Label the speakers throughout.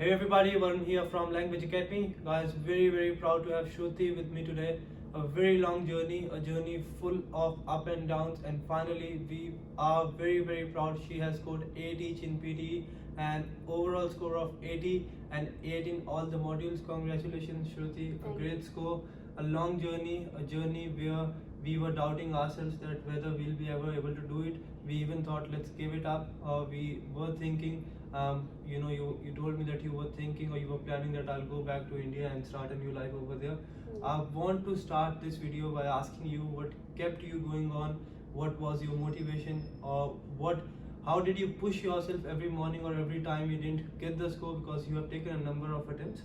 Speaker 1: Hey everybody, Varun here from 𝗤𝗍𝗃 𝗃𝗍. Guys, very proud to have Shruti with me today. A very long journey, a journey full of up and downs, and finally we are very proud. She has scored 8 each in PTE and overall score of 80 and 8 in all the modules. Congratulations Shruti, a great score. A long journey, a journey where we were doubting ourselves that whether we'll be ever able to do it. We even thought let's give it up. We were thinking, you told me that you were thinking or you were planning that I'll go back to India and start a new life over there. I want to start this video by asking you what kept you going on, what was your motivation, or how did you push yourself every morning or every time you didn't get the score because you have taken a number of attempts.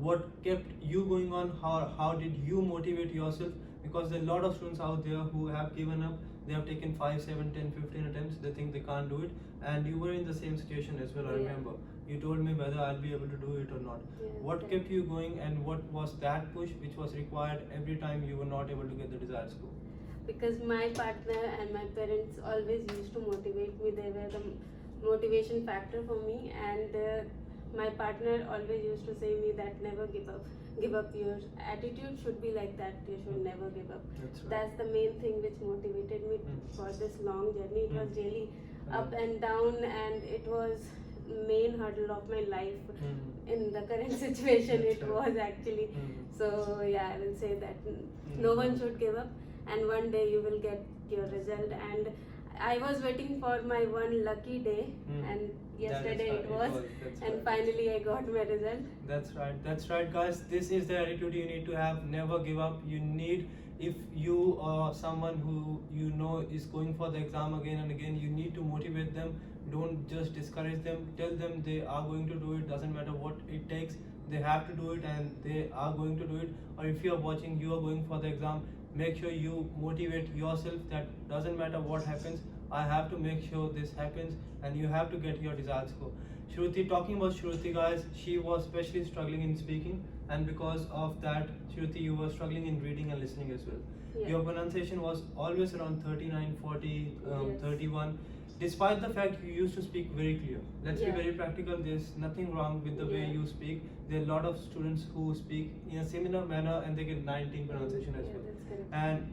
Speaker 1: What kept you going on? How did you motivate yourself? Because there are a lot of students out there who have given up. They have taken 5, 7, 10, 15 attempts. They think they can't do it, and you were in the same situation as well. I remember you told me whether I'll be able to do it or not. What kept you going, and what was that push which was required every time you were not able to get the desired score?
Speaker 2: Because my partner and my parents always used to motivate me. They were the motivation factor for me, and my partner always used to say me that never give up. Give up. Your attitude should be like that. You should never give up. That's the main thing which motivated me for this long journey. It was really up and down, and it was main hurdle of my life in the current situation. It was actually. So yeah, I will say that no one should give up, and one day you will get your result. And I was waiting for my one lucky day, and yesterday it was, and finally I got my result.
Speaker 1: That's right guys, this is the attitude you need to have. Never give up. You need, if you are someone who you know is going for the exam again and again, you need to motivate them. Don't just discourage them. Tell them they are going to do it. Doesn't matter what it takes, they have to do it, and they are going to do it. Or if you are watching, you are going for the exam, make sure you motivate yourself that doesn't matter what happens, I have to make sure this happens, and you have to get your desired score. Shruti, talking about Shruti guys, she was especially struggling in speaking, and because of that, Shruti, you were struggling in reading and listening as well. Your pronunciation was always around 39, 40, 31. Despite the fact you used to speak very clear. Let's be very practical. There's nothing wrong with the way you speak. There are a lot of students who speak in a similar manner and they get 19 pronunciation as well. And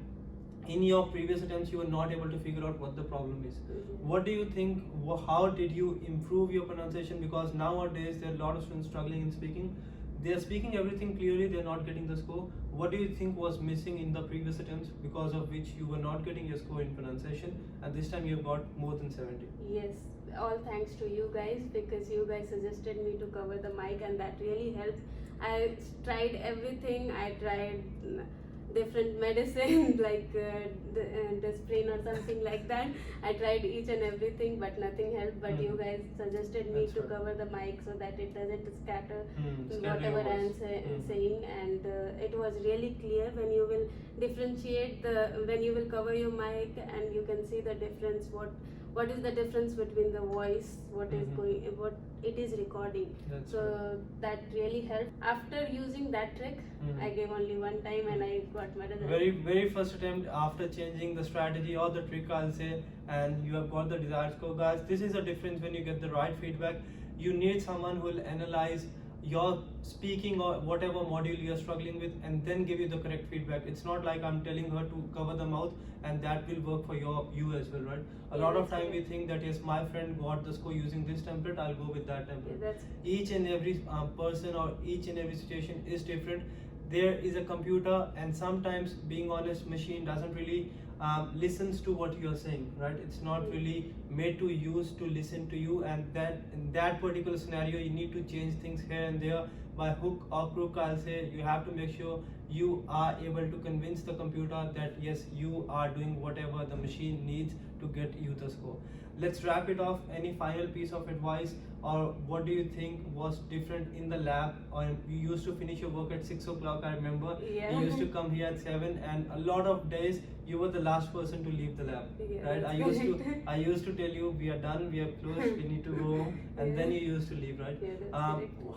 Speaker 1: in your previous attempts, you were not able to figure out what the problem is. What do you think? How did you improve your pronunciation? Because nowadays there are a lot of students struggling in speaking. They are speaking everything clearly, they are not getting the score. What do you think was missing in the previous attempts because of which you were not getting your score in pronunciation, and this time you got more than 70?
Speaker 2: Yes, all thanks to you guys, because you guys suggested me to cover the mic, and that really helped. I tried everything. I tried different medicine like Disprin or something like that. I tried each and everything, but nothing helped. But you guys suggested me to cover the mic so that it doesn't scatter whatever I am saying, and it was really clear when you will differentiate when you will cover your mic, and you can see the difference. What is the difference between the voice, what it is recording. That really helped. After using that trick, I gave only one time and I got my result.
Speaker 1: Very first attempt after changing the strategy or the trick, I'll say, and you have got the desired score. Guys, this is the difference when you get the right feedback. You need someone who will analyze your speaking or whatever module you are struggling with and then give you the correct feedback. It's not like I'm telling her to cover the mouth and that will work for you as well, right? A lot of time we think that yes, my friend got the score using this template, I'll go with that template. Each and every person or each and every situation is different. There is a computer, and sometimes, being honest, machine doesn't really listens to what you are saying, right? It's not really made to listen to you, and that in that particular scenario you need to change things here and there by hook or crook. I'll say you have to make sure you are able to convince the computer that yes, you are doing whatever the machine needs to get you the score. Let's wrap it off. Any final piece of advice, or what do you think was different in the lab? Or you used to finish your work at 6 o'clock, I remember. You used to come here at 7, and a lot of days you were the last person to leave the lab, right? I used to tell you we are done, we are closed, we need to go home, and then you used to leave, right?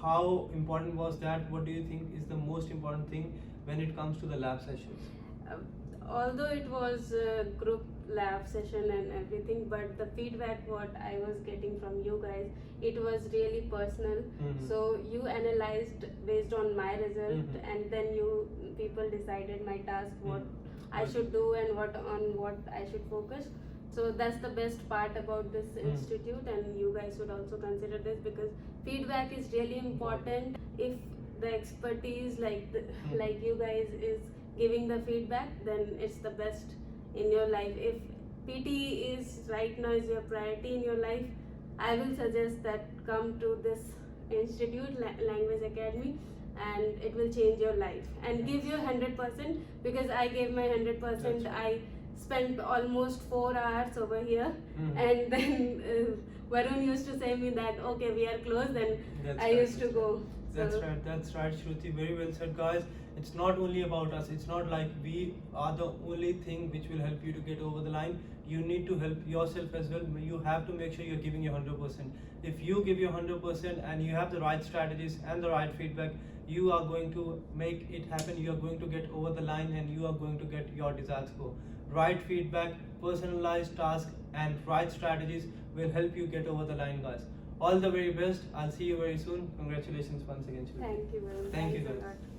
Speaker 1: How important was that? What do you think is the most important thing when it comes to the lab sessions?
Speaker 2: although it was a group lab session and everything, but the feedback what I was getting from you guys, it was really personal. So you analyzed based on my result, and then you people decided my task, what I should do and what I should focus. So that's the best part about this institute, and you guys should also consider this, because feedback is really important. If the expertise like you guys is giving the feedback, then it's the best in your life. If PTE is right now is your priority in your life, I will suggest that come to this institute, Language Academy, and it will change your life and give you 100%, because I gave my 100%. I spent almost 4 hours over here, and then Varun used to say me that okay, we are close, then I used to go.
Speaker 1: That's right, Shruti, very well said, guys. It's not only about us, it's not like we are the only thing which will help you to get over the line. You need to help yourself as well. You have to make sure you're giving your 100%. If you give your 100% and you have the right strategies and the right feedback, you are going to make it happen. You are going to get over the line, and you are going to get your desired score. Right feedback, personalized task, and right strategies will help you get over the line, guys. All the very best. I'll see you very soon. Congratulations once again, Shruti.
Speaker 2: Thank you, Varun.
Speaker 1: Thank you,
Speaker 2: Thanks a
Speaker 1: guys.
Speaker 2: lot.